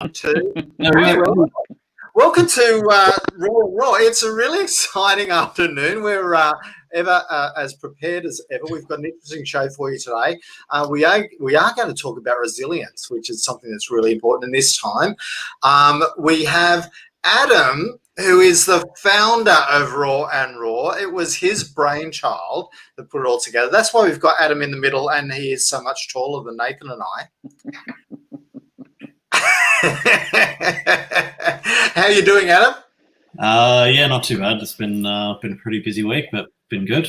Welcome to Raw. It's a really exciting afternoon. We're as prepared as ever. We've got an interesting show for you today. We are going to talk about resilience, which is something that's really important in this time. We have Adam, who is the founder of Raw and Raw. It was his brainchild that put it all together. That's why we've got Adam in the middle, and he is so much taller than Nathan and I. How are you doing, Adam? Yeah, not too bad. It's been a pretty busy week, but been good.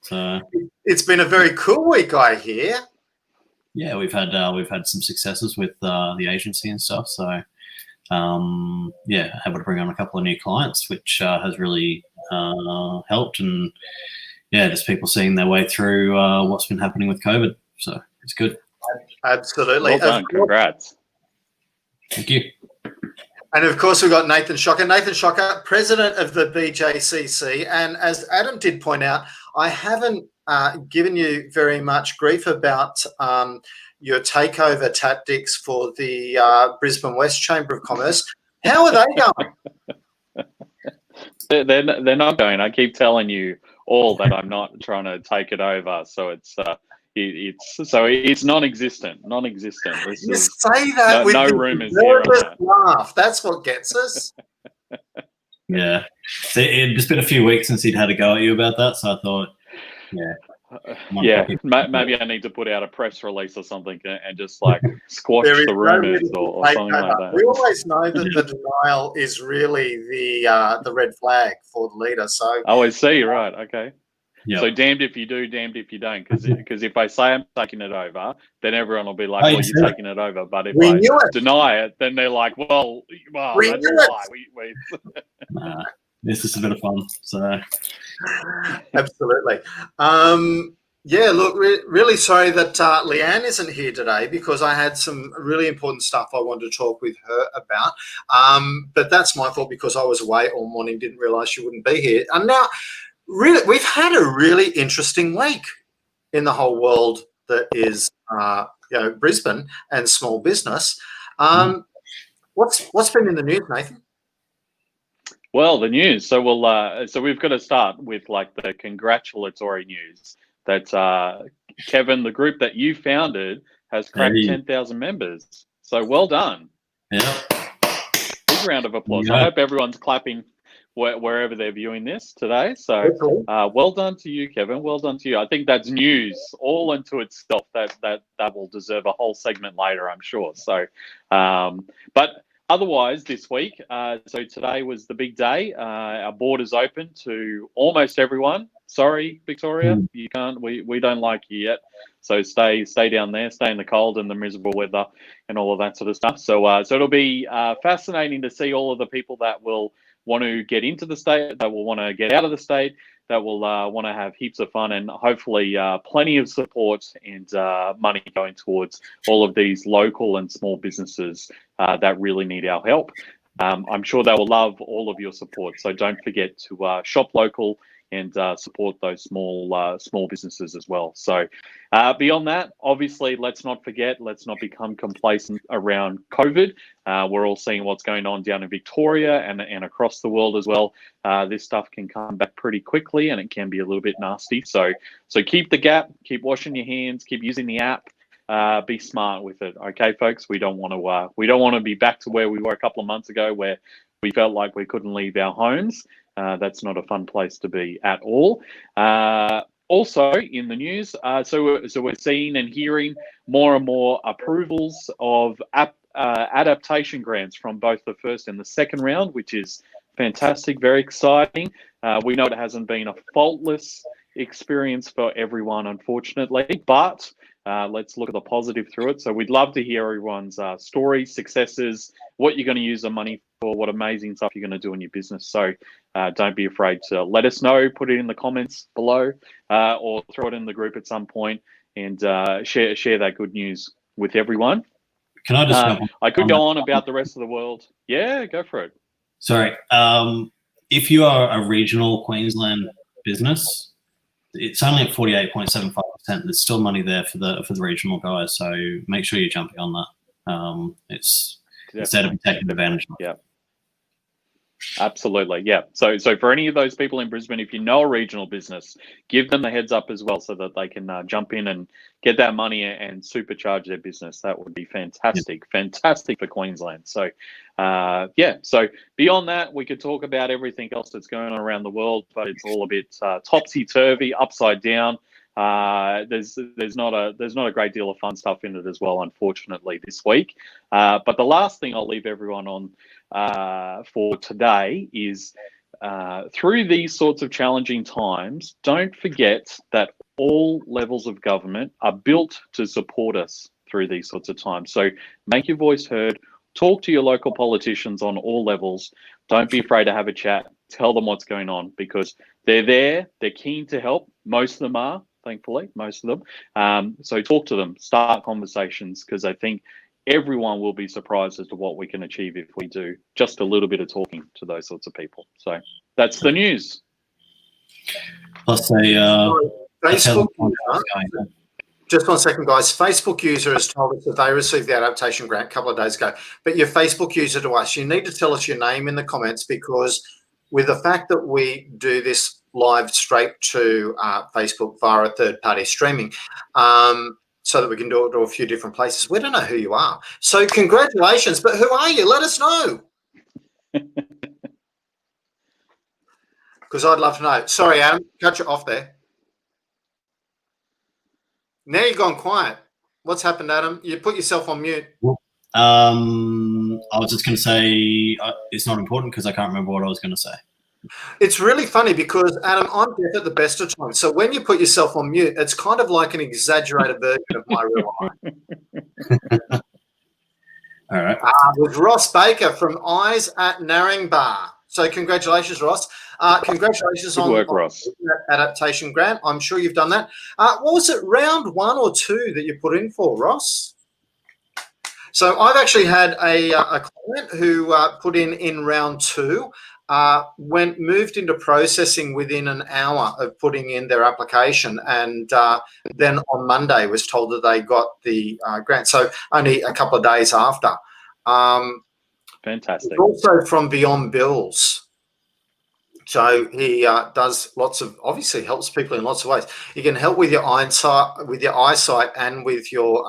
So it's been a very cool week, I hear. Yeah, we've had some successes with the agency and stuff. So yeah, able to bring on a couple of new clients, which has really helped, and yeah, just people seeing their way through what's been happening with COVID. So it's good. Absolutely. Well done. Congrats. Thank you. And of course, we've got Nathan Schokker. Nathan Schokker, president of the BJCC. And as Adam did point out, I haven't given you very much grief about your takeover tactics for the Brisbane West Chamber of Commerce. How are they going? They're not going. I keep telling you all that I'm not trying to take it over. So it's non-existent. Non-existent. You say that with no rumors here on that. Laugh. That's what gets us. Yeah, it's been a few weeks since he'd had a go at you about that, so I thought, maybe I need to put out a press release or something and just like squash the rumors or something like that. We always know that the denial is really the red flag for the leader. So I see. Right. Okay. Yep. So damned if you do, damned if you don't. Because if I say I'm taking it over, then everyone will be like, "Well, you're taking it over." But if I deny it, then they're like, "Well, that's a lie." Nah, this is a bit of fun. So absolutely. Yeah, look, really sorry that Leanne isn't here today, because I had some really important stuff I wanted to talk with her about. But that's my fault, because I was away all morning, didn't realise she wouldn't be here. And now, really, we've had a really interesting week in the whole world that is, Brisbane and small business. What's been in the news, Nathan? Well, the news. So we've got to start with like the congratulatory news that Kevin, the group that you founded, has cracked 10,000 members. So well done. Yeah. Big round of applause. I hope everyone's clapping wherever they're viewing this today. So well done to you, Kevin. Well done to you. I think that's news all unto itself. That will deserve a whole segment later, I'm sure. So, but otherwise this week, so today was the big day. Our borders open to almost everyone. Sorry, Victoria, you can't. We don't like you yet. So stay down there. Stay in the cold and the miserable weather and all of that sort of stuff. So it'll be fascinating to see all of the people that will want to get into the state, that will want to get out of the state, that will want to have heaps of fun, and hopefully plenty of support and money going towards all of these local and small businesses that really need our help. I'm sure they will love all of your support. So don't forget to shop local and support those small businesses as well. So beyond that, obviously, let's not become complacent around COVID. We're all seeing what's going on down in Victoria and across the world as well. This stuff can come back pretty quickly, and it can be a little bit nasty. So keep the gap, keep washing your hands, keep using the app. Be smart with it, okay, folks. We don't want to be back to where we were a couple of months ago, where we felt like we couldn't leave our homes. That's not a fun place to be at all. Also in the news, so we're seeing and hearing more and more approvals of adaptation grants from both the first and the second round, which is fantastic, very exciting. We know it hasn't been a faultless experience for everyone, unfortunately, but let's look at the positive through it. So we'd love to hear everyone's stories, successes, what you're going to use the money for, what amazing stuff you're going to do in your business. So don't be afraid to let us know, put it in the comments below, or throw it in the group at some point, and share that good news with everyone. Can I just I could go on about the rest of the world. Yeah, go for it. Sorry. If you are a regional Queensland business, it's only at 48.75%. There's still money there for the regional guys, so make sure you're jumping on that. It's instead of taking advantage of. Yeah. Absolutely, yeah. So for any of those people in Brisbane, if you know a regional business, give them the heads up as well, so that they can jump in and get that money and supercharge their business. That would be fantastic, fantastic for Queensland. So, yeah. So beyond that, we could talk about everything else that's going on around the world, but it's all a bit topsy turvy, upside down. There's not a great deal of fun stuff in it as well, unfortunately, this week. But the last thing I'll leave everyone on for today is through these sorts of challenging times, don't forget that all levels of government are built to support us through these sorts of times. So make your voice heard, talk to your local politicians on all levels. Don't be afraid to have a chat, tell them what's going on, because they're there, they're keen to help. Most of them are, thankfully, most of them. So talk to them, start conversations, because I think everyone will be surprised as to what we can achieve if we do just a little bit of talking to those sorts of people. So that's the news. Plus a Facebook user, just 1 second, guys. Facebook user has told us that they received the adaptation grant a couple of days ago. But your Facebook user to us, you need to tell us your name in the comments, because with the fact that we do this live straight to Facebook via a third-party streaming, so that we can do it to a few different places. We don't know who you are. So congratulations, but who are you? Let us know. Because I'd love to know. Sorry, Adam, cut you off there. Now you've gone quiet. What's happened, Adam? You put yourself on mute. I was just going to say it's not important because I can't remember what I was going to say. It's really funny because, Adam, I'm deaf at the best of times. So when you put yourself on mute, it's kind of like an exaggerated version of my real life. All right. With Ross Baker from Eyes at Narangba. So congratulations, Ross. Congratulations on that adaptation grant. I'm sure you've done that. What was it, round 1 or 2 that you put in for, Ross? So I've actually had a client who put in round 2. Moved into processing within an hour of putting in their application, and then on Monday was told that they got the grant. So only a couple of days after. Fantastic. Also from Beyond Bills. So he does lots of, obviously helps people in lots of ways. You can help with your eyesight, and with your,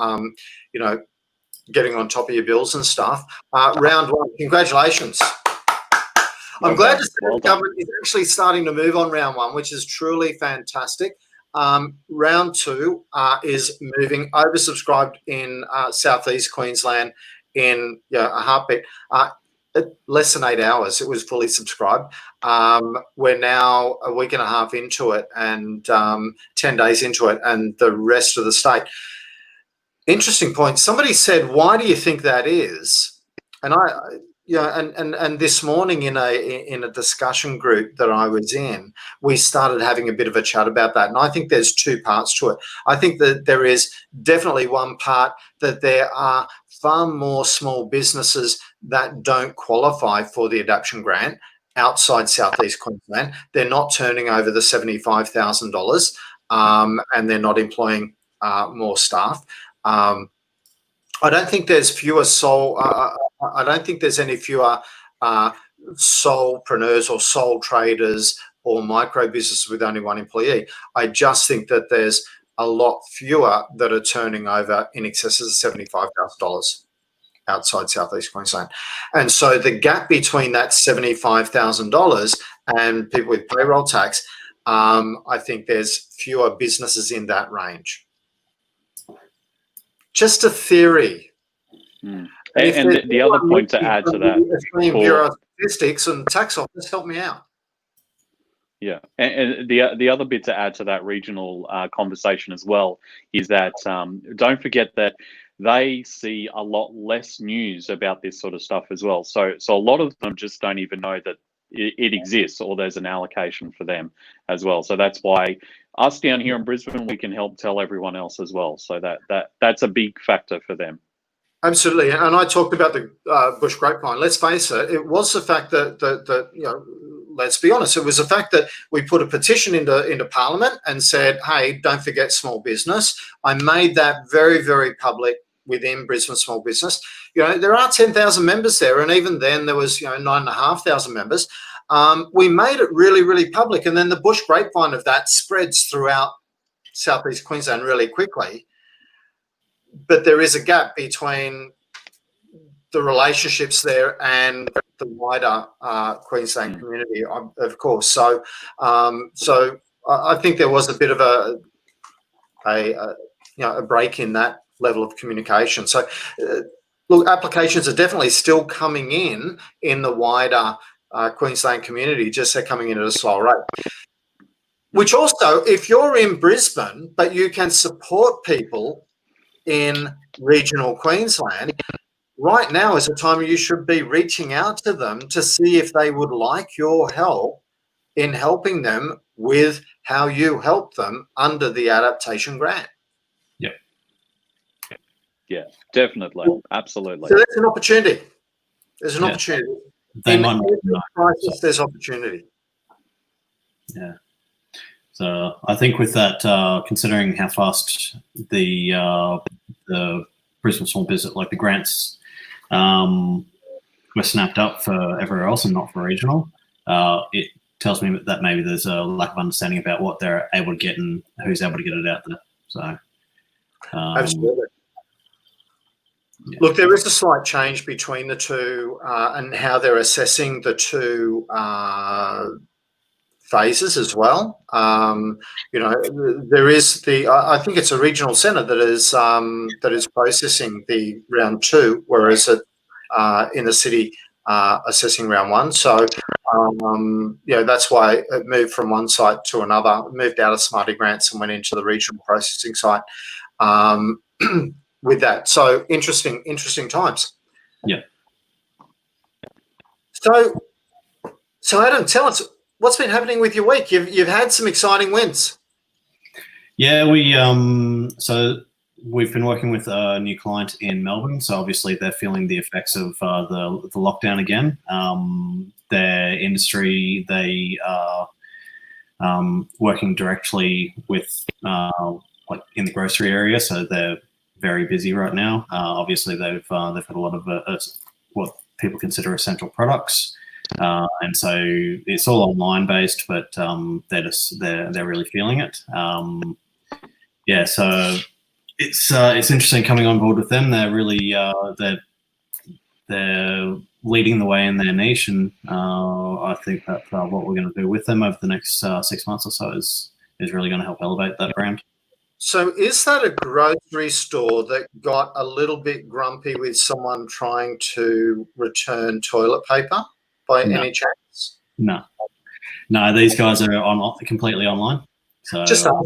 getting on top of your bills and stuff. Round 1, congratulations. I'm glad to see the government is actually starting to move on round 1, which is truly fantastic. Round 2 is moving, oversubscribed in southeast Queensland in a heartbeat. Less than 8 hours, it was fully subscribed. We're now a week and a half into it, and 10 days into it, and the rest of the state. Interesting point. Somebody said, "Why do you think that is?" And and this morning in a discussion group that I was in, we started having a bit of a chat about that. And I think there's 2 parts to it. I think that there is definitely one part that there are far more small businesses that don't qualify for the adaptation grant outside southeast Queensland. They're not turning over the $75,000, and they're not employing more staff. I don't think there's fewer I don't think there's any fewer solopreneurs or sole traders or micro businesses with only 1 employee. I just think that there's a lot fewer that are turning over in excess of $75,000 outside southeast Queensland. And so the gap between that $75,000 and people with payroll tax, I think there's fewer businesses in that range. Just a theory. And the other point to add to that, Bureau of Statistics and Tax Office, help me out. Yeah, and the other bit to add to that regional conversation as well is that don't forget that they see a lot less news about this sort of stuff as well. So a lot of them just don't even know that it exists, or there's an allocation for them as well. So that's why us down here in Brisbane, we can help tell everyone else as well. So that's a big factor for them. Absolutely, and I talked about the bush grapevine. Let's face it; it was the fact that let's be honest, it was the fact that we put a petition into Parliament and said, "Hey, don't forget small business." I made that very, very public within Brisbane Small Business. There are 10,000 members there, and even then there was 9,500 members. We made it really, really public, and then the bush grapevine of that spreads throughout southeast Queensland really quickly. But there is a gap between the relationships there and the wider Queensland community, of course. So I think there was a bit of a break in that level of communication. So, look, applications are definitely still coming in the wider Queensland community, just they're coming in at a slower rate. Which also, if you're in Brisbane, but you can support people in regional Queensland, right now is a time you should be reaching out to them to see if they would like your help in helping them with how you help them under the adaptation grant. Yep. Yeah, definitely. Absolutely. So that's an opportunity. There's an opportunity. They might not know. Crisis, there's opportunity. Yeah. So I think with that, considering how fast the Brisbane Small Business, like the grants, were snapped up for everywhere else and not for regional, it tells me that maybe there's a lack of understanding about what they're able to get and who's able to get it out there. So, absolutely. Yeah. Look, there is a slight change between the two and how they're assessing the two phases as well. There is I think it's a regional centre that is processing the round 2, whereas in the city assessing round 1. So that's why it moved from one site to another, moved out of Smarty Grants and went into the regional processing site with that. So interesting times. Yeah. So Adam, tell us, what's been happening with your week? You've had some exciting wins. Yeah, so we've been working with a new client in Melbourne. So obviously they're feeling the effects of the lockdown again. Their industry, they are working directly with like in the grocery area. So they're very busy right now. Obviously they've had a lot of what people consider essential products. And so it's all online based, but they're really feeling it. So it's interesting coming on board with them. They're really they're leading the way in their niche, and I think that what we're going to do with them over the next 6 months or so is really going to help elevate that brand. So is that a grocery store that got a little bit grumpy with someone trying to return toilet paper by any chance? No, these guys are completely online. So just no,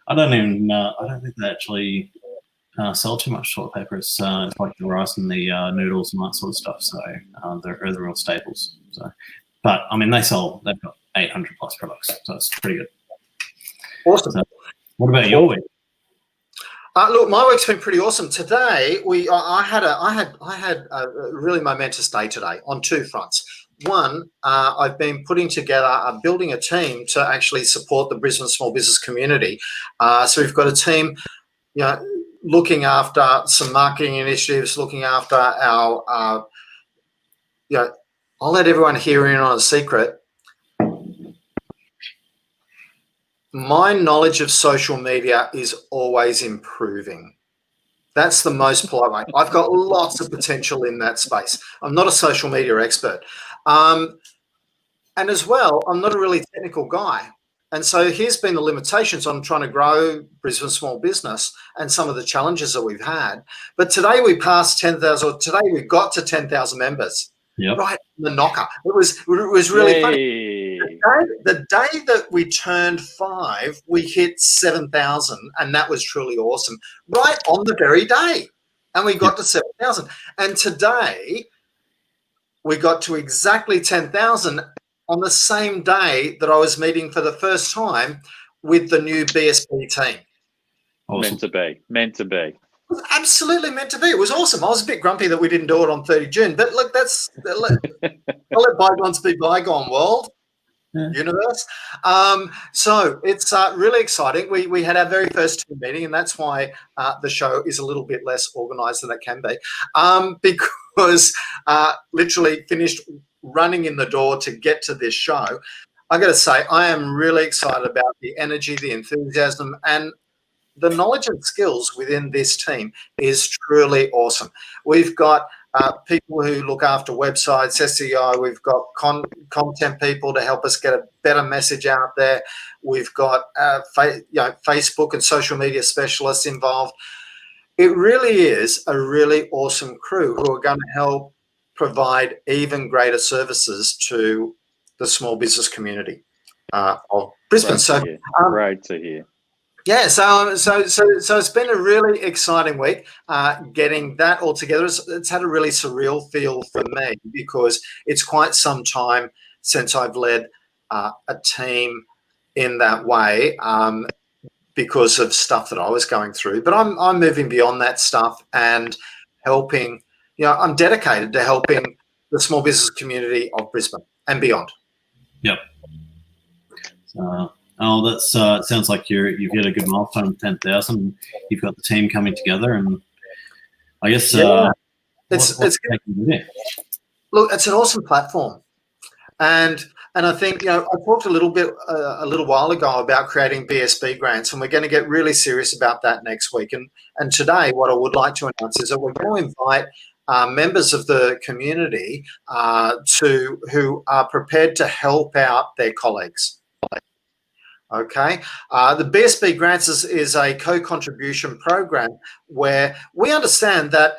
I don't think they actually sell too much toilet paper. It's like the rice and the noodles and that sort of stuff. So they're the real staples. So, but I mean, they've got 800 plus products, so it's pretty good. Awesome. So, what about your week? Look, my week's been pretty awesome. Today, I had a really momentous day today on two fronts. One, I've been building a team to actually support the Brisbane small business community. So we've got a team, looking after some marketing initiatives, looking after our, I'll let everyone hear in on a secret. My knowledge of social media is always improving. That's the most polite way. I've got lots of potential in that space. I'm not a social media expert. And as well, I'm not a really technical guy. And so here's been the limitations on trying to grow Brisbane small business and some of the challenges that we've had. But today we passed 10,000, or today we got to 10,000 members. Yep. Right on the knocker. It was really funny. The day that we turned 5, we hit 7,000, and that was truly awesome. Right on the very day, and we got to 7,000. And today, we got to exactly 10,000 on the same day that I was meeting for the first time with the new BSP team. Awesome. Meant to be. It was absolutely meant to be. It was awesome. I was a bit grumpy that we didn't do it on 30 June, but look, I'll let bygones be bygone, world. universe. So it's really exciting. We had our very first team meeting, and that's why the show is a little bit less organised than it can be, because literally finished running in the door to get to this show. I got to say, I am really excited about the energy, the enthusiasm, and the knowledge and skills within this team is truly awesome. We've got people who look after websites, SEO. We've got content people to help us get a better message out there. We've got Facebook and social media specialists involved. It really is a really awesome crew who are going to help provide even greater services to the small business community of Brisbane. Great to hear. Yeah, so it's been a really exciting week getting that all together. It's had a really surreal feel for me because it's quite some time since I've led a team in that way because of stuff that I was going through. But I'm moving beyond that stuff and helping. I'm dedicated to helping the small business community of Brisbane and beyond. Yep. That's sounds like you've hit a good milestone of 10,000. You've got the team coming together, and I guess look, it's an awesome platform, and I think I talked a little while ago about creating BSB grants, and we're going to get really serious about that next week. And today, what I would like to announce is that we're going to invite members of the community who are prepared to help out their colleagues. Okay, the BSB Grants is a co-contribution program where we understand that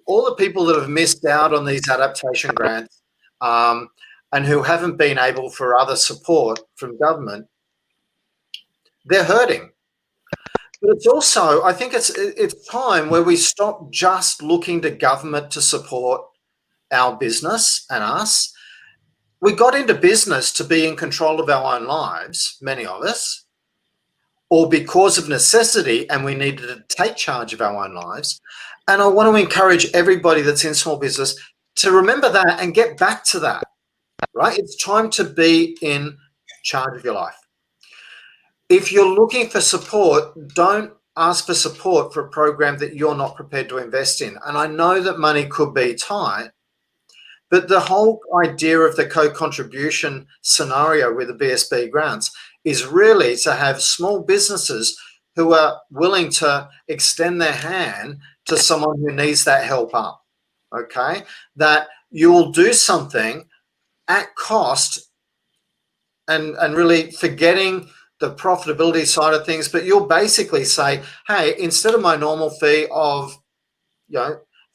all the people that have missed out on these adaptation grants and who haven't been able for other support from government, they're hurting. But it's also, I think it's time where we stop just looking to government to support our business and us. We got into business to be in control of our own lives, many of us, or because of necessity, and we needed to take charge of our own lives. And I want to encourage everybody that's in small business to remember that and get back to that, right? It's time to be in charge of your life. If you're looking for support, don't ask for support for a program that you're not prepared to invest in. And I know that money could be tight, but the whole idea of the co-contribution scenario with the BSB grants is really to have small businesses who are willing to extend their hand to someone who needs that help up, okay? That you'll do something at cost and really forgetting the profitability side of things, but you'll basically say, hey, instead of my normal fee of,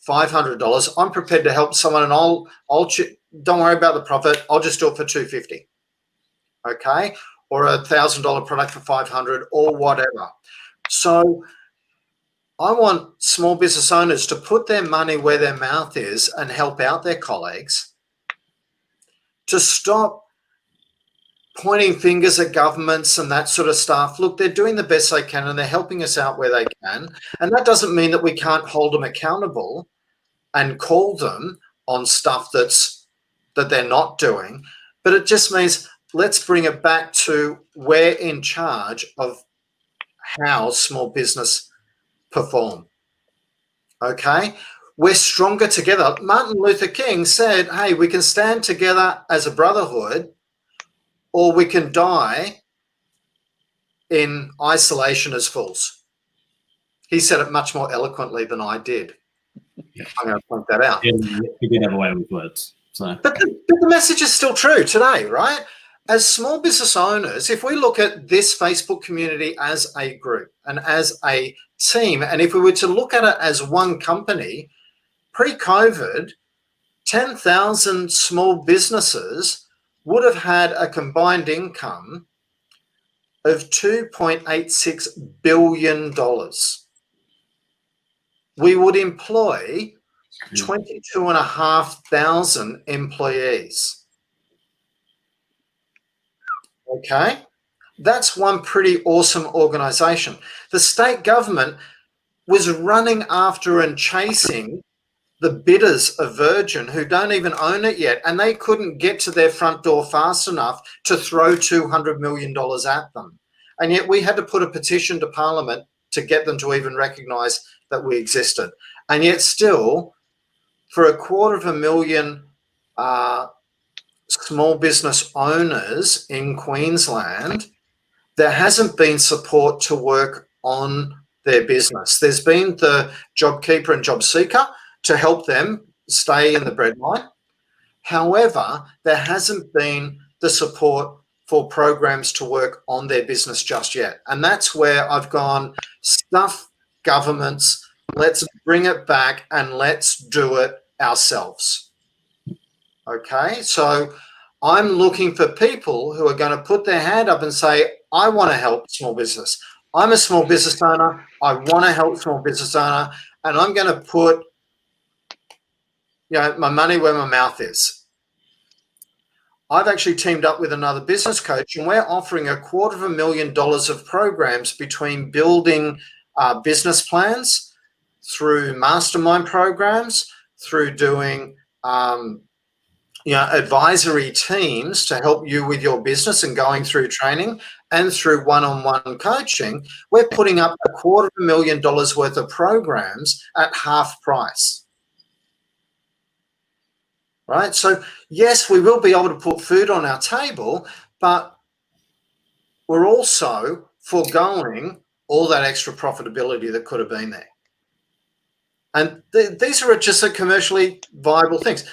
$500, I'm prepared to help someone, and I'll don't worry about the profit. I'll just do it for $250, okay, or $1,000 product for $500 or whatever. So I want small business owners to put their money where their mouth is and help out their colleagues, to stop pointing fingers at governments and that sort of stuff. Look, they're doing the best they can and they're helping us out where they can. And that doesn't mean that we can't hold them accountable and call them on stuff that they're not doing. But it just means let's bring it back to we're in charge of how small business perform. Okay? We're stronger together. Martin Luther King said, hey, we can stand together as a brotherhood, or we can die in isolation as fools. He said it much more eloquently than I did. Yeah. I'm going to point that out. Yeah, you did have a way with words. So. But the message is still true today, right? As small business owners, if we look at this Facebook community as a group and as a team, and if we were to look at it as one company, pre-COVID, 10,000 small businesses would have had a combined income of $2.86 billion. We would employ 22,500 employees. Okay? That's one pretty awesome organisation. The state government was running after and chasing the bidders of Virgin who don't even own it yet, and they couldn't get to their front door fast enough to throw $200 million at them. And yet we had to put a petition to Parliament to get them to even recognise that we existed. And yet still, for 250,000 small business owners in Queensland, there hasn't been support to work on their business. There's been the JobKeeper and JobSeeker to help them stay in the breadline. However, there hasn't been the support for programs to work on their business just yet. And that's where I've gone, stuff governments, let's bring it back and let's do it ourselves. Okay, so I'm looking for people who are going to put their hand up and say, I want to help small business. I'm a small business owner. I want to help small business owner, and I'm going to put my money where my mouth is. I've actually teamed up with another business coach, and we're offering $250,000 of programs between building business plans, through mastermind programs, through doing advisory teams to help you with your business and going through training, and through one-on-one coaching. We're putting up $250,000 worth of programs at half price. Right? So, yes, we will be able to put food on our table, but we're also foregoing all that extra profitability that could have been there. And these are just commercially viable things.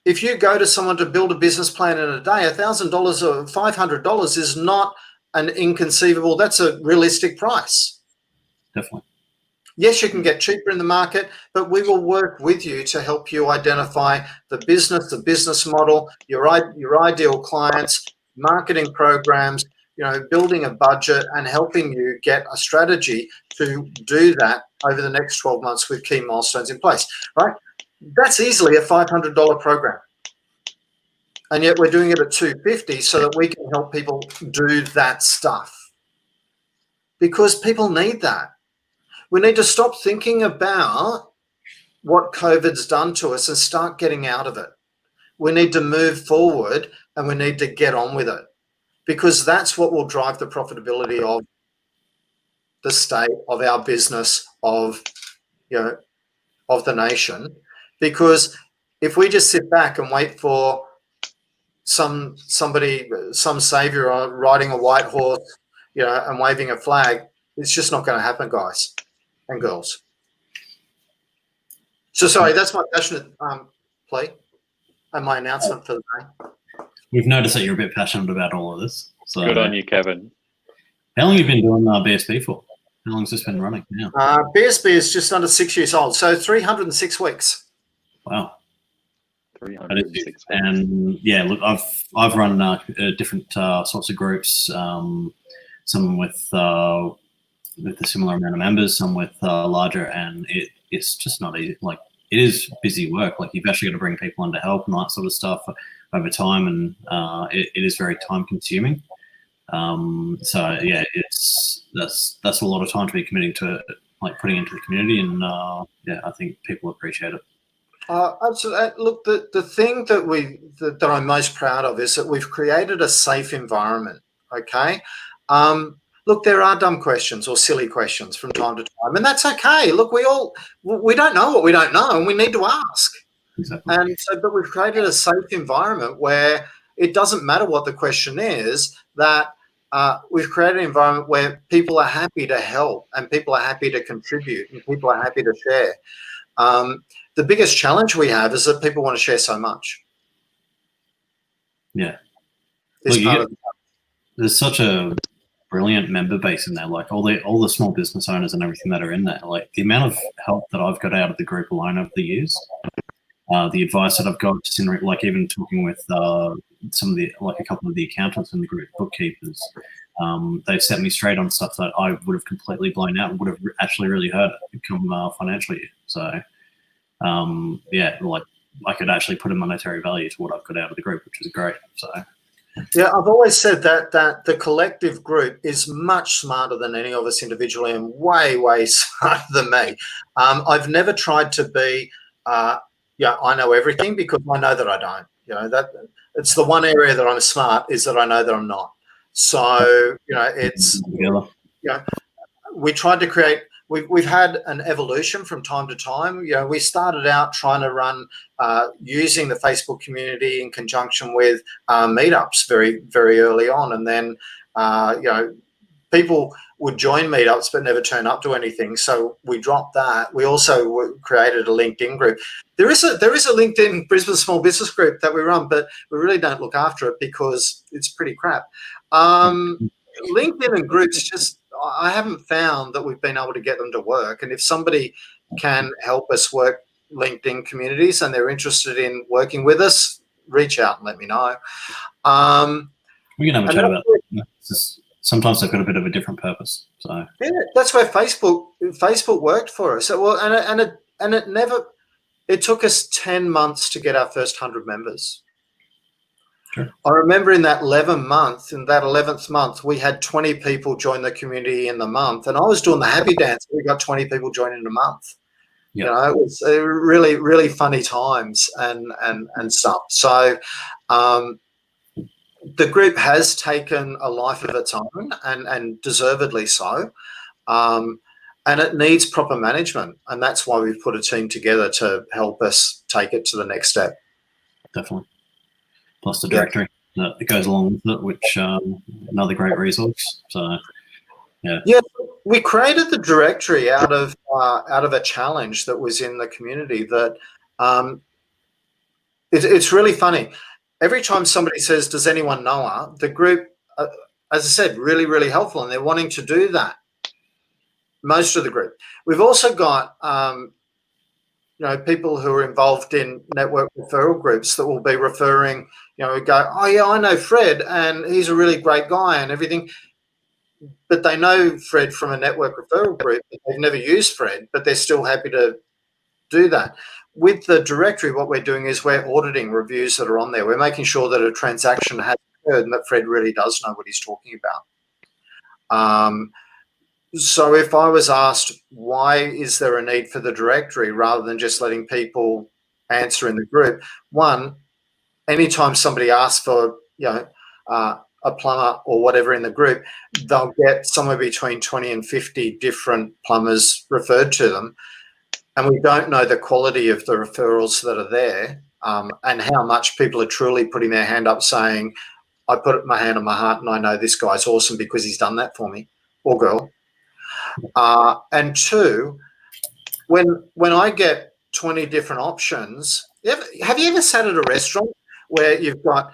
If you go to someone to build a business plan in a day, $1,000 or $500 is not an inconceivable, that's a realistic price. Definitely. Yes, you can get cheaper in the market, but we will work with you to help you identify the business model, your ideal clients, marketing programs, building a budget and helping you get a strategy to do that over the next 12 months with key milestones in place, right? That's easily a $500 program. And yet we're doing it at $250 so that we can help people do that stuff. Because people need that. We need to stop thinking about what COVID's done to us and start getting out of it. We need to move forward and we need to get on with it, because that's what will drive the profitability of the state, of our business, of the nation. Because if we just sit back and wait for some savior riding a white horse, and waving a flag, it's just not going to happen, guys and girls. So sorry, that's my passionate plea and my announcement for the day. We've noticed that you're a bit passionate about all of this. So good on you, Kevin. How long have you been doing BSB for? How long has this been running now? BSB is just under 6 years old, so 306 weeks. Wow. 306 weeks. And yeah, look, I've run different sorts of groups. Some with a similar amount of members, some with larger, and it's just not easy. Like, it is busy work. Like, you've actually got to bring people in to help and that sort of stuff over time, and it is very time consuming. So yeah, that's a lot of time to be committing to, like, putting into the community, and yeah, I think people appreciate it. Absolutely. Look, the thing that I'm most proud of is that we've created a safe environment. Okay. Look, there are dumb questions or silly questions from time to time, and that's okay. Look, we don't know what we don't know, and we need to ask. Exactly. And so, but we've created a safe environment where it doesn't matter what the question is, that we've created an environment where people are happy to help and people are happy to contribute and people are happy to share. The biggest challenge we have is that people want to share so much. Yeah. Look, there's such a brilliant member base in there, like all the small business owners and everything that are in there. Like, the amount of help that I've got out of the group alone over the years, the advice that I've got, just in like even talking with some of the, like, a couple of the accountants in the group, bookkeepers, they've set me straight on stuff that I would have completely blown out and would have actually really hurt come financially. So yeah, like, I could actually put a monetary value to what I've got out of the group, which is great. So yeah, I've always said that the collective group is much smarter than any of us individually, and way, way smarter than me. I've never tried to be yeah, I know everything, because I know that I don't. That it's the one area that I'm smart, is that I know that I'm not. So it's we tried to create. We've had an evolution from time to time. We started out trying to run using the Facebook community in conjunction with meetups very, very early on, and then people would join meetups but never turn up to anything. So we dropped that. We also created a LinkedIn group. There is a LinkedIn Brisbane Small Business Group that we run, but we really don't look after it because it's pretty crap. LinkedIn and groups, I haven't found that we've been able to get them to work. And if somebody can help us work LinkedIn communities and they're interested in working with us, reach out and let me know. We can have a chat about it. Sometimes they've got a bit of a different purpose. So yeah, that's where Facebook worked for us. It took us 10 months to get our first 100 members. Sure. I remember in that 11th month, we had 20 people join the community in the month, and I was doing the happy dance. We got 20 people joining in a month. Yep. It was really, really funny times and stuff. So the group has taken a life of its own, and deservedly so. And it needs proper management, and that's why we've put a team together to help us take it to the next step. Definitely. Plus the directory that goes along with it, which another great resource. So yeah, we created the directory out of a challenge that was in the community. That it's really funny. Every time somebody says, "Does anyone know her?" the group, as I said, really, really helpful, and they're wanting to do that. Most of the group. We've also got people who are involved in network referral groups that will be referring. We go, "Oh yeah, I know Fred, and he's a really great guy," and everything. But they know Fred from a network referral group. They've never used Fred, but they're still happy to do that. With the directory, what we're doing is we're auditing reviews that are on there. We're making sure that a transaction has occurred and that Fred really does know what he's talking about. So if I was asked, why is there a need for the directory rather than just letting people answer in the group? One, anytime somebody asks for, a plumber or whatever in the group, they'll get somewhere between 20 and 50 different plumbers referred to them. And we don't know the quality of the referrals that are there, and how much people are truly putting their hand up saying, I put my hand on my heart and I know this guy's awesome because he's done that for me, or girl. And two, when I get 20 different options, have you ever sat at a restaurant where you've got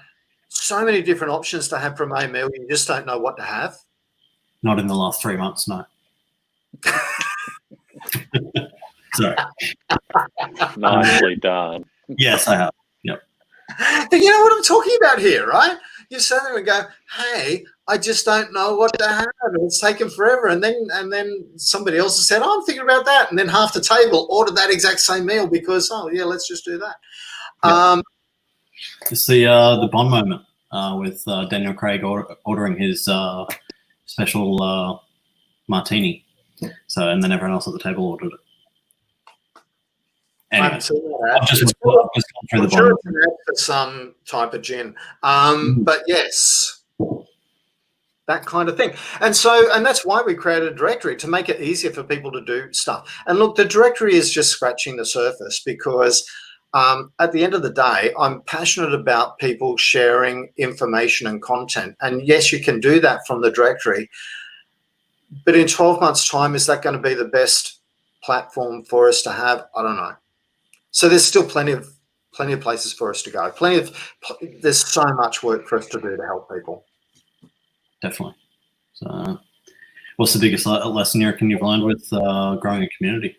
so many different options to have from a meal, you just don't know what to have? Not in the last 3 months, no. Sorry. Nicely done. Yes, I have. Yep. But you know what I'm talking about here, right? You sit there and go, hey, I just don't know what to have. And it's taken forever. And then somebody else has said, I'm thinking about that. And then half the table ordered that exact same meal because, let's just do that. Yep. It's the Bond moment with Daniel Craig ordering his special martini. So, and then everyone else at the table ordered it. Anyway, I've just gone through the Bond. Sure, it's an ad for some type of gin. But yes, that kind of thing. And that's why we created a directory, to make it easier for people to do stuff. And look, the directory is just scratching the surface because at the end of the day, I'm passionate about people sharing information and content. And yes, you can do that from the directory. But in 12 months' time, is that going to be the best platform for us to have? I don't know. So there's still plenty of places for us to go. There's so much work for us to do to help people. Definitely. So, what's the biggest lesson you reckon you've learned with growing a community?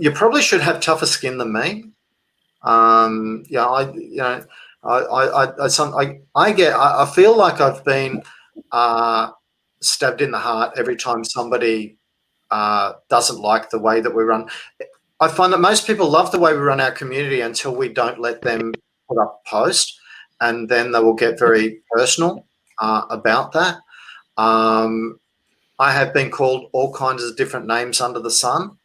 You probably should have tougher skin than me. I feel like I've been stabbed in the heart every time somebody doesn't like the way that we run. I find that most people love the way we run our community until we don't let them put up a post, and then they will get very personal about that. I have been called all kinds of different names under the sun.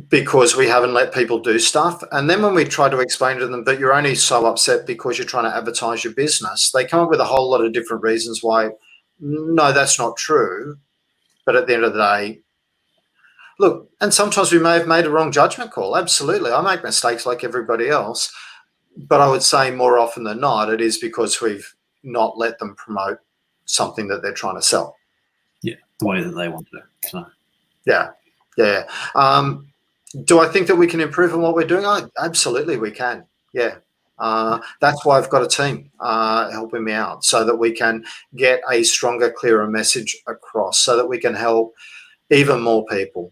because we haven't let people do stuff. And then when we try to explain to them that you're only so upset because you're trying to advertise your business, they come up with a whole lot of different reasons why, no, that's not true. But at the end of the day, look, and sometimes we may have made a wrong judgment call. Absolutely. I make mistakes like everybody else. But I would say more often than not, it is because we've not let them promote something that they're trying to sell. Yeah, the way that they want to. So. Yeah. Do I think that we can improve on what we're doing? Absolutely, we can. Yeah. That's why I've got a team helping me out so that we can get a stronger, clearer message across so that we can help even more people.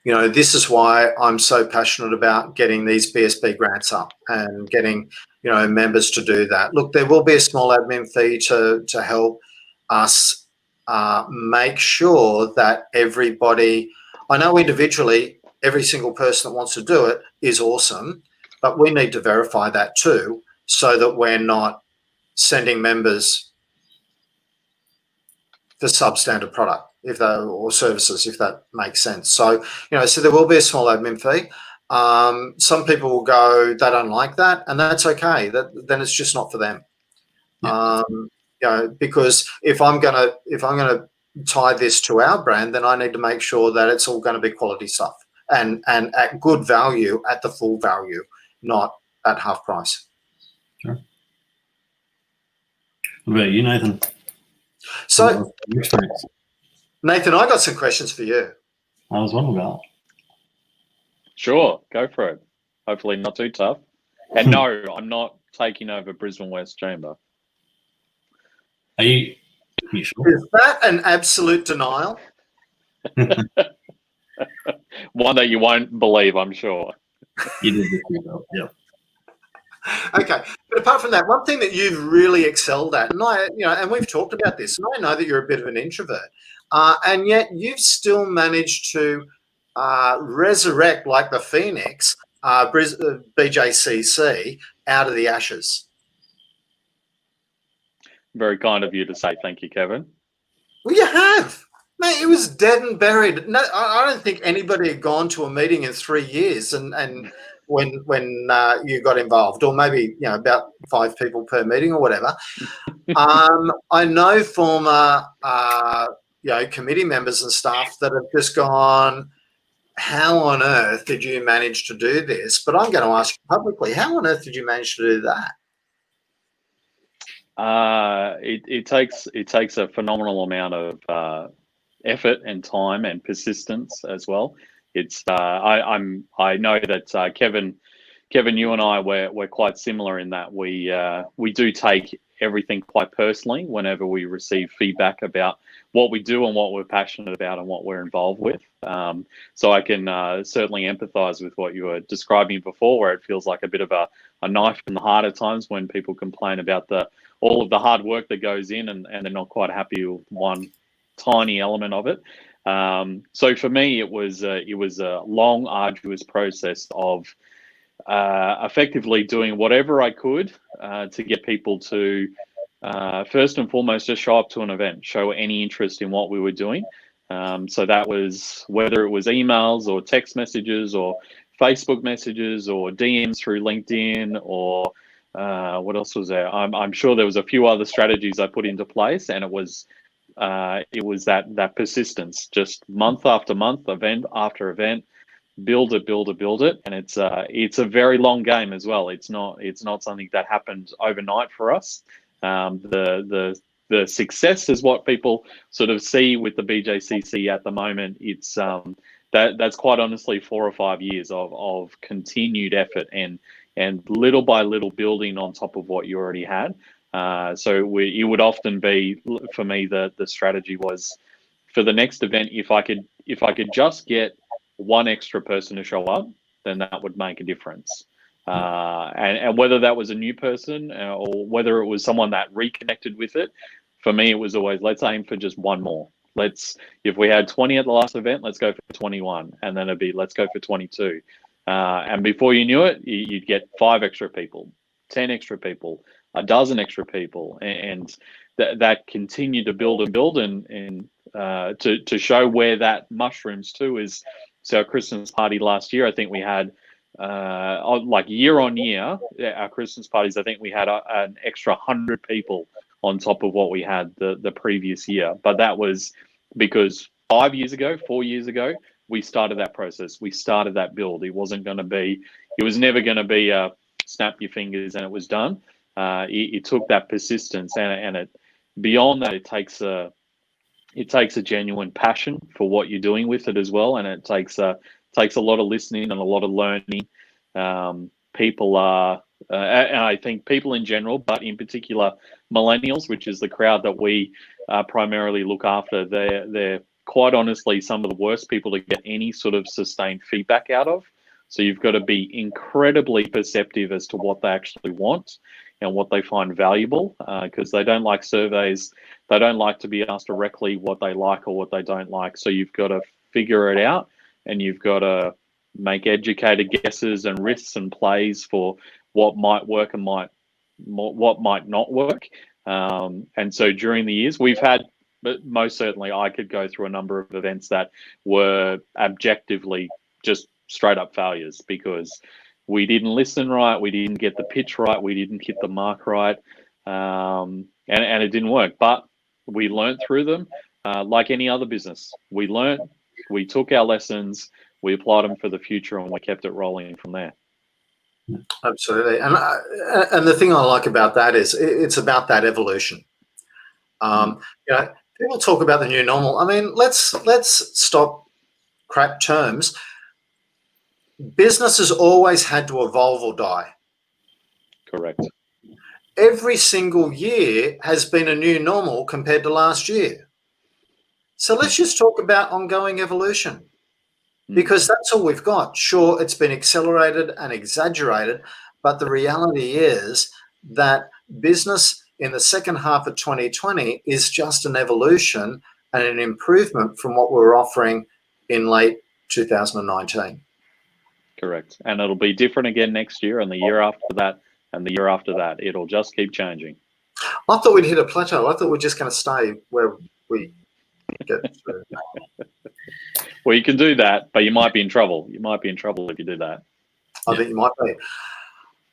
This is why I'm so passionate about getting these BSB grants up and getting, members to do that. Look, there will be a small admin fee to help us make sure that everybody, I know individually, every single person that wants to do it is awesome, but we need to verify that too so that we're not sending members for substandard product or services, if that makes sense. So, so there will be a small admin fee. Some people will go, they don't like that, and that's okay. Then it's just not for them. Yeah. Because if I'm gonna tie this to our brand, then I need to make sure that it's all going to be quality stuff and at good value, at the full value, not at half price. Sure. What about you, Nathan? So, Nathan, I got some questions for you. I was wondering about. Sure, go for it. Hopefully not too tough. And no, I'm not taking over Brisbane West Chamber. Are you sure? Is that an absolute denial? One that you won't believe, I'm sure. You did this yourself, yeah. Okay, but apart from that, one thing that you've really excelled at, and and we've talked about this, and I know that you're a bit of an introvert, and yet you've still managed to resurrect, like the Phoenix, BJCC out of the ashes. Very kind of you to say thank you, Kevin. Well, you have. Mate, it was dead and buried. No, I don't think anybody had gone to a meeting in 3 years and when you got involved, or maybe about 5 people per meeting or whatever. I know former committee members and staff that have just gone, how on earth did you manage to do this? But I'm going to ask you publicly, how on earth did you manage to do that? It takes a phenomenal amount of effort and time and persistence as well. It's I know that Kevin, you and I we're quite similar in that we do take everything quite personally whenever we receive feedback about what we do and what we're passionate about and what we're involved with. So I can certainly empathize with what you were describing before, where it feels like a bit of a knife in the heart at times when people complain about all of the hard work that goes in and they're not quite happy with one tiny element of it. So for me, it was a long, arduous process of effectively doing whatever I could to get people to first and foremost just show up to an event, show any interest in what we were doing. So that was whether it was emails or text messages or Facebook messages or DMs through LinkedIn or what else was there? I'm sure there was a few other strategies I put into place, and it was that persistence, just month after month, event after event, build it, and it's a very long game as well. It's not something that happened overnight for us. The success is what people sort of see with the BJCC at the moment. It's that's quite honestly 4 or 5 years of continued effort and little by little building on top of what you already had. So it would often be, for me, the strategy was for the next event, if I could just get one extra person to show up, then that would make a difference. And whether that was a new person or whether it was someone that reconnected with it, for me, it was always, let's aim for just one more. If we had 20 at the last event, let's go for 21. And then it'd be, let's go for 22. And before you knew it, you'd get 5 extra people, 10 extra people, a dozen extra people. And that continued to build and build. And to show where that mushrooms to is, so our Christmas party last year, I think we had like year on year, our Christmas parties, I think we had an extra 100 people on top of what we had the previous year. But that was because 4 years ago, we started that process. We started that build. It was never going to be a snap your fingers and it was done. It took that persistence, and it beyond that, it takes a genuine passion for what you're doing with it as well, and it takes a lot of listening and a lot of learning. People are, and I think people in general, but in particular millennials, which is the crowd that we primarily look after, they're quite honestly some of the worst people to get any sort of sustained feedback out of. So you've got to be incredibly perceptive as to what they actually want and what they find valuable, because they don't like surveys. They don't like to be asked directly what they like or what they don't like. So you've got to figure it out, and you've got to make educated guesses and risks and plays for what might work and what might not work. And so during the years we've had, but most certainly I could go through a number of events that were objectively just straight up failures because we didn't listen right, we didn't get the pitch right, we didn't hit the mark right, and it didn't work. But we learned through them, like any other business. We learned, we took our lessons, we applied them for the future, and we kept it rolling from there. Absolutely, and the thing I like about that is it's about that evolution. People talk about the new normal. I mean, let's stop crap terms. Business has always had to evolve or die. Correct. Every single year has been a new normal compared to last year. So let's just talk about ongoing evolution, because that's all we've got. Sure, it's been accelerated and exaggerated, but the reality is that business in the second half of 2020 is just an evolution and an improvement from what we were offering in late 2019. Correct. And it'll be different again next year, and the year after that, and the year after that. It'll just keep changing. I thought we'd hit a plateau. I thought we're just going to stay where we get to. Well, you can do that, but you might be in trouble. You might be in trouble if you do that. I think you might be.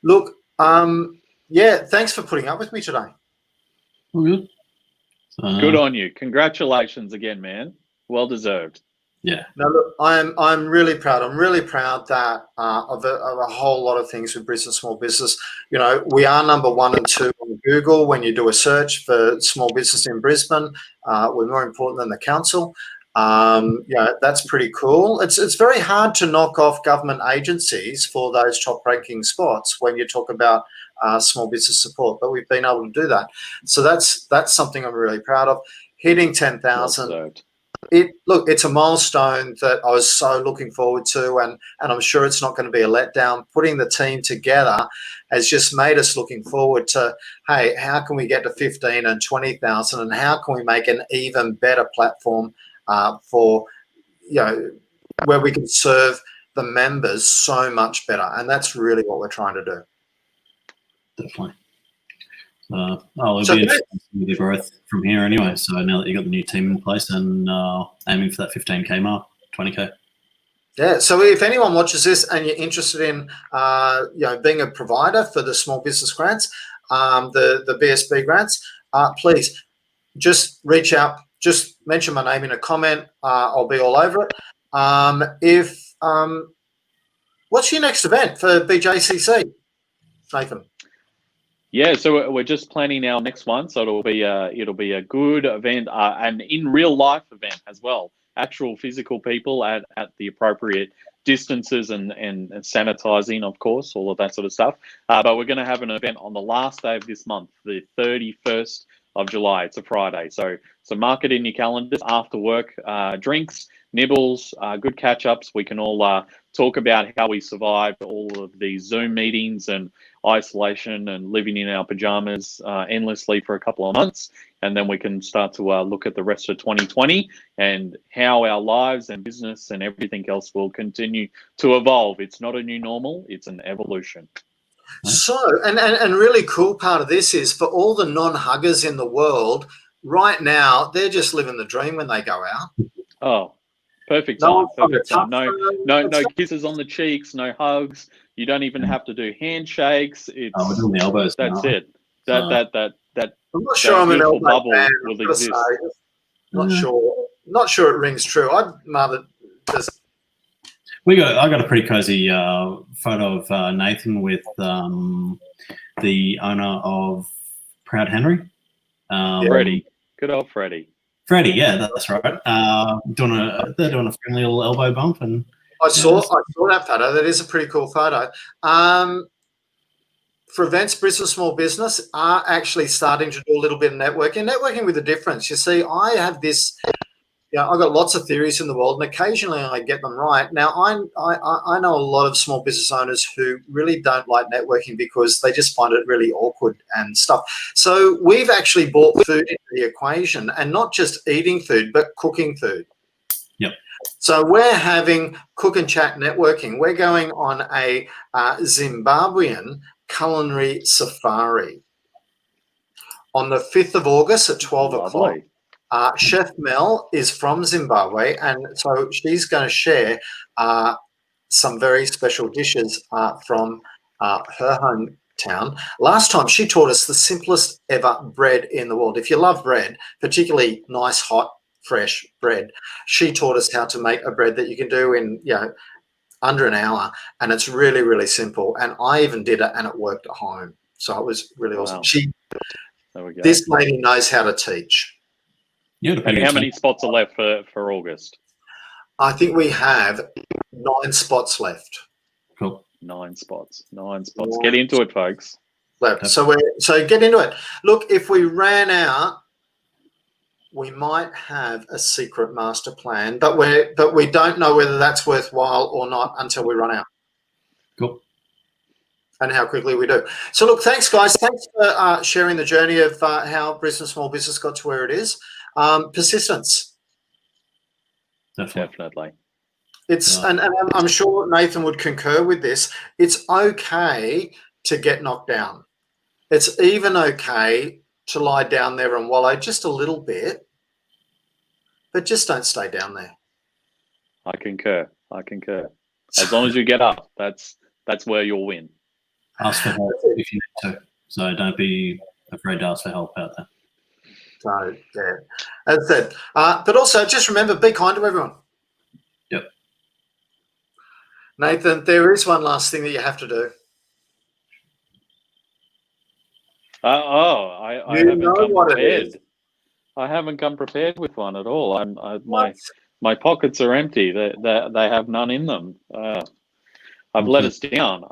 Look, thanks for putting up with me today. All good. Good on you. Congratulations again, man. Well deserved. Yeah. No, look, I'm really proud. I'm really proud that of a whole lot of things with Brisbane Small Business. You know, we are number 1 and 2 on Google when you do a search for small business in Brisbane. We're more important than the council. That's pretty cool. It's very hard to knock off government agencies for those top ranking spots when you talk about small business support, but we've been able to do that. So that's something I'm really proud of. Hitting 10,000. It's a milestone that I was so looking forward to, and I'm sure it's not going to be a letdown. Putting the team together has just made us looking forward to, hey, how can we get to 15 and 20,000, and how can we make an even better platform for, where we can serve the members so much better, and that's really what we're trying to do. Definitely. It'll be interesting to see the growth from here anyway. So now that you've got the new team in place and aiming for that 15K mark, 20K. Yeah, so if anyone watches this and you're interested in being a provider for the small business grants, the BSB grants, please just reach out. Just mention my name in a comment. I'll be all over it. What's your next event for BJCC, Nathan? Yeah, so we're just planning our next one. So it'll be a good event, and in real life event as well. Actual physical people at the appropriate distances and sanitizing, of course, all of that sort of stuff. But we're going to have an event on the last day of this month, the 31st of July. It's a Friday. So mark it in your calendars. After work, drinks, nibbles, good catch-ups. We can all talk about how we survived all of these Zoom meetings and isolation and living in our pajamas endlessly for a couple of months. And then we can start to look at the rest of 2020 and how our lives and business and everything else will continue to evolve. It's not a new normal, it's an evolution. So, and really cool part of this is for all the non-huggers in the world, right now, they're just living the dream when they go out. Oh, perfect No time. Perfect time. one's No kisses on the cheeks. No hugs. You don't even have to do handshakes. It's we're doing the elbows that's now. it. That I'm not sure I'm an equal elbow bubble fan. will I've got to exist. say. Not sure. Not sure it rings true. I'd rather just. I got a pretty cozy photo of Nathan with the owner of Proud Henry. Freddie. Good old Freddie. Freddie, yeah, that's right. They're doing a friendly little elbow bump, and I saw that photo. That is a pretty cool photo. For events, Brisbane Small Business are actually starting to do a little bit of networking with a difference. You see, I have this. I've got lots of theories in the world, and occasionally I get them right. Now, I know a lot of small business owners who really don't like networking because they just find it really awkward and stuff. So we've actually brought food into the equation, and not just eating food, but cooking food. Yep. So we're having cook and chat networking. We're going on a Zimbabwean culinary safari on the 5th of August at 12 o'clock. Chef Mel is from Zimbabwe, and so she's going to share some very special dishes from her hometown. Last time she taught us the simplest ever bread in the world. If you love bread, particularly nice, hot, fresh bread, she taught us how to make a bread that you can do in under an hour, and it's really, really simple. And I even did it, and it worked at home. So it was really awesome. There we go. This lady knows how to teach. Yeah, and how many spots are left for August? I think we have 9 spots left. Cool. 9 spots. 9 spots. Get into it, folks. Left. So get into it. Look, if we ran out, we might have a secret master plan, but we don't know whether that's worthwhile or not until we run out. Cool. And how quickly we do. So look, thanks guys. Thanks for sharing the journey of how Brisbane Small Business got to where it is. Persistence. Definitely. It's and I'm sure Nathan would concur with this. It's okay to get knocked down. It's even okay to lie down there and wallow just a little bit, but just don't stay down there. I concur. As long as you get up, that's where you'll win. Ask for help if you need to. So don't be afraid to ask for help out there. So yeah, as I said, but also just remember, be kind to everyone. Yep. Nathan, there is one last thing that you have to do. I haven't come prepared. I haven't come prepared with one at all. My pockets are empty. They have none in them. I've let us down.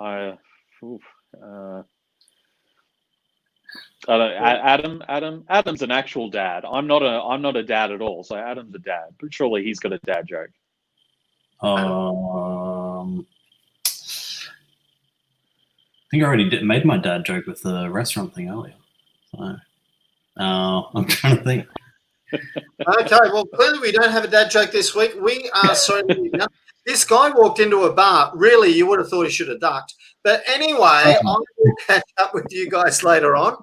Adam's an actual dad. I'm not a dad at all. So Adam's a dad, but surely he's got a dad joke. I think I already made my dad joke with the restaurant thing earlier. So I'm trying to think. Okay, well, clearly we don't have a dad joke this week. We are sorry. This guy walked into a bar. Really, you would have thought he should have ducked. But anyway, I will catch up with you guys later on.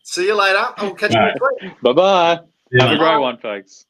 See you later. I will catch you next week. Bye-bye. Yeah, Have a great one, folks.